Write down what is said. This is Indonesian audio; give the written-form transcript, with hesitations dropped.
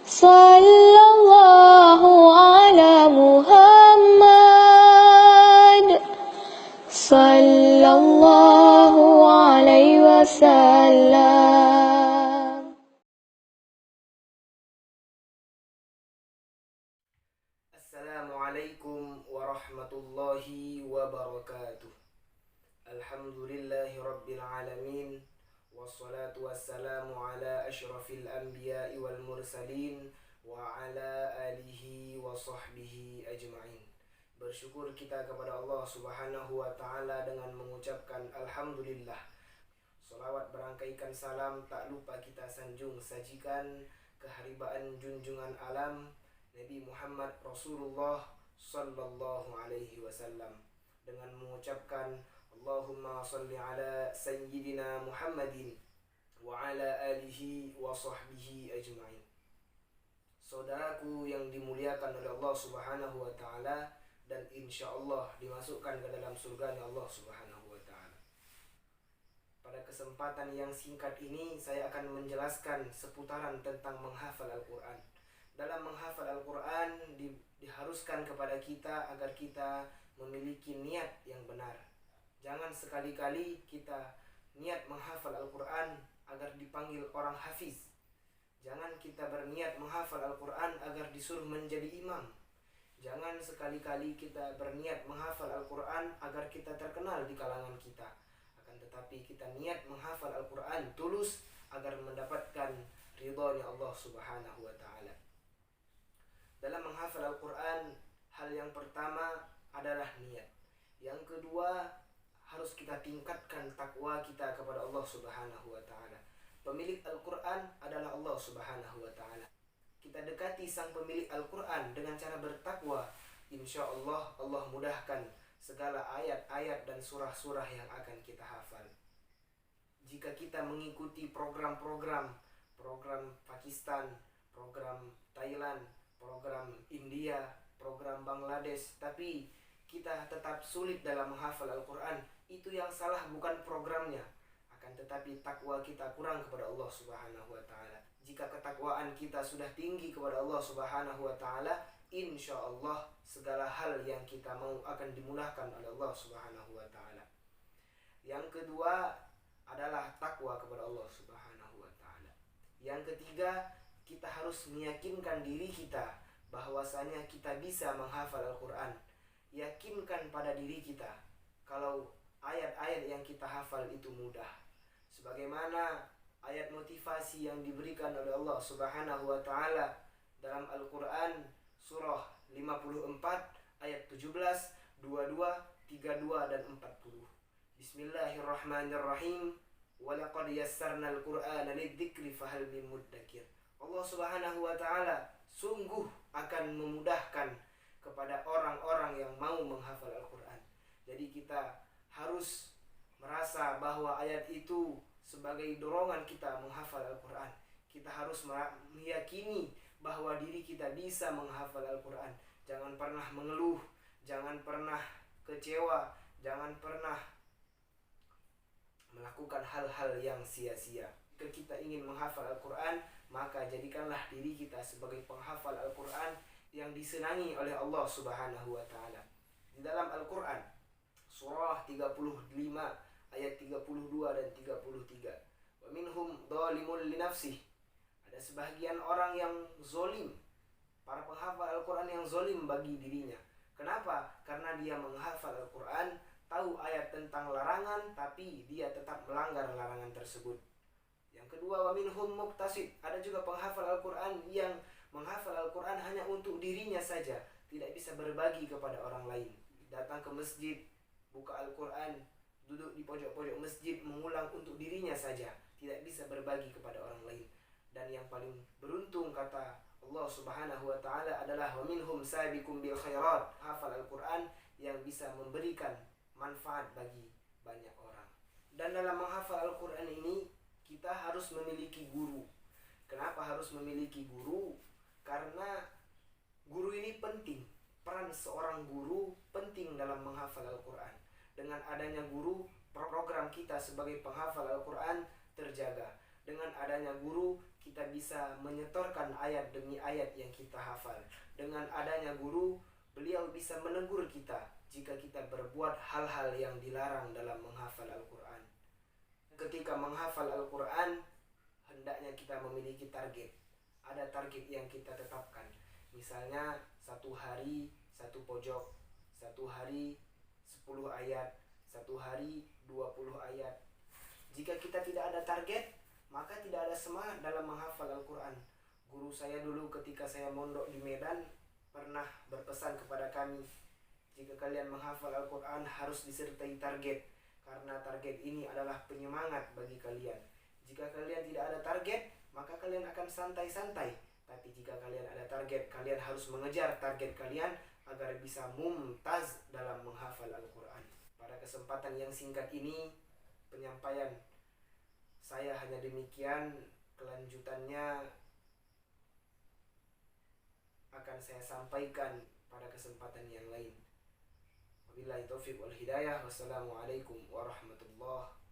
Sallallahu ala Muhammad Sallallahu alaihi wasallam. Assalamualaikum warahmatullahi wabarakatuh. Alhamdulillahi rabbil alamin. Wassalatu wassalamu ala asyrafil anbiya'i wal mursalin wa ala alihi wa sahbihi ajma'in. Bersyukur kita kepada Allah subhanahu wa ta'ala dengan mengucapkan Alhamdulillah. Salawat berangkaikan salam tak lupa kita sanjung sajikan keharibaan junjungan alam Nabi Muhammad Rasulullah sallallahu alaihi wasallam dengan mengucapkan Allahumma salli ala sayyidina Muhammadin wa ala alihi wa sahbihi ajma'in. Saudaraku yang dimuliakan oleh Allah subhanahu wa ta'ala dan insyaallah dimasukkan ke dalam surganya Allah subhanahu wa ta'ala. Pada kesempatan yang singkat ini saya akan menjelaskan seputaran tentang menghafal Al-Quran. Dalam menghafal Al-Quran diharuskan kepada kita agar kita memiliki niat yang benar. Jangan sekali-kali kita niat menghafal Al-Quran agar dipanggil orang hafiz. Jangan kita berniat menghafal Al-Quran agar disuruh menjadi imam. Jangan sekali-kali kita berniat menghafal Al-Quran agar kita terkenal di kalangan kita. Akan tetapi kita niat menghafal Al-Quran tulus agar mendapatkan ridhonya Allah subhanahu wa ta'ala. Dalam menghafal Al-Quran, hal yang pertama adalah niat. Yang kedua, harus kita tingkatkan takwa kita kepada Allah subhanahu wa ta'ala. Pemilik Al-Quran adalah Allah subhanahu wa ta'ala. Kita dekati sang pemilik Al-Quran dengan cara bertakwa. Insya Allah, Allah mudahkan segala ayat-ayat dan surah-surah yang akan kita hafal. Jika kita mengikuti program Pakistan, program Thailand, program India, program Bangladesh, tapi kita tetap sulit dalam menghafal Al-Quran, itu yang salah bukan programnya, akan tetapi takwa kita kurang kepada Allah subhanahu wa ta'ala. Jika ketakwaan kita sudah tinggi kepada Allah subhanahu wa ta'ala, insya Allah segala hal yang kita mau akan dimudahkan oleh Allah subhanahu wa ta'ala. Yang kedua adalah takwa kepada Allah subhanahu wa ta'ala. Yang ketiga, kita harus meyakinkan diri kita bahwasanya kita bisa menghafal Al-Quran. Yakinkan pada diri kita kalau ayat-ayat yang kita hafal itu mudah. Sebagaimana ayat motivasi yang diberikan oleh Allah subhanahu wa ta'ala dalam Al-Quran surah 54 ayat 17, 22, 32 dan 40. Bismillahirrahmanirrahim. Walaqad yassarnal Qur'ana lidzikri fahal min muddakir. Allah subhanahu wa ta'ala sungguh akan memudahkan kepada orang-orang yang mau menghafal Al-Quran. Jadi kita harus merasa bahwa ayat itu sebagai dorongan kita menghafal Al-Quran. Kita harus meyakini bahwa diri kita bisa menghafal Al-Quran. Jangan pernah mengeluh, jangan pernah kecewa, jangan pernah melakukan hal-hal yang sia-sia. Jika kita ingin menghafal Al-Quran, maka jadikanlah diri kita sebagai penghafal Al-Quran yang disenangi oleh Allah subhanahu wa ta'ala. Di dalam Al-Quran surah 35 ayat 32 dan 33. Wa minhum dhalimun li nafsih. Ada sebagian orang yang zolim, para penghafal Al-Quran yang zolim bagi dirinya. Kenapa? Karena dia menghafal Al-Quran, tahu ayat tentang larangan, tapi dia tetap melanggar larangan tersebut. Yang kedua, wa minhum muqtasid. Ada juga penghafal Al-Quran yang menghafal Al-Quran hanya untuk dirinya saja, tidak bisa berbagi kepada orang lain. Datang ke masjid, buka Al-Quran, duduk di pojok-pojok masjid, mengulang untuk dirinya saja, tidak bisa berbagi kepada orang lain. Dan yang paling beruntung kata Allah subhanahu wa ta'ala adalah wa minhum sabiqum bil khairat. Hafal Al-Quran yang bisa memberikan manfaat bagi banyak orang. Dan dalam menghafal Al-Quran ini kita harus memiliki guru. Kenapa harus memiliki guru? Karena guru ini penting. Peran seorang guru penting dalam menghafal Al-Quran. Dengan adanya guru, program kita sebagai penghafal Al-Quran terjaga. Dengan adanya guru, kita bisa menyetorkan ayat demi ayat yang kita hafal. Dengan adanya guru, beliau bisa menegur kita jika kita berbuat hal-hal yang dilarang dalam menghafal Al-Quran. Ketika menghafal Al-Quran, hendaknya kita memiliki target. Ada target yang kita tetapkan. Misalnya, satu hari, satu pojok, satu hari, 10 ayat, satu hari, 20 ayat. Jika kita tidak ada target, maka tidak ada semangat dalam menghafal Al-Quran. Guru saya dulu ketika saya mondok di Medan pernah berpesan kepada kami, jika kalian menghafal Al-Quran harus disertai target, karena target ini adalah penyemangat bagi kalian. Jika kalian tidak ada target, maka kalian akan santai-santai. Tapi jika kalian ada target, kalian harus mengejar target kalian agar bisa mumtaz dalam menghafal Al-Quran. Pada kesempatan yang singkat ini, penyampaian saya hanya demikian. Kelanjutannya akan saya sampaikan pada kesempatan yang lain. Wabillahi taufiq wal hidayah. Wassalamualaikum warahmatullahi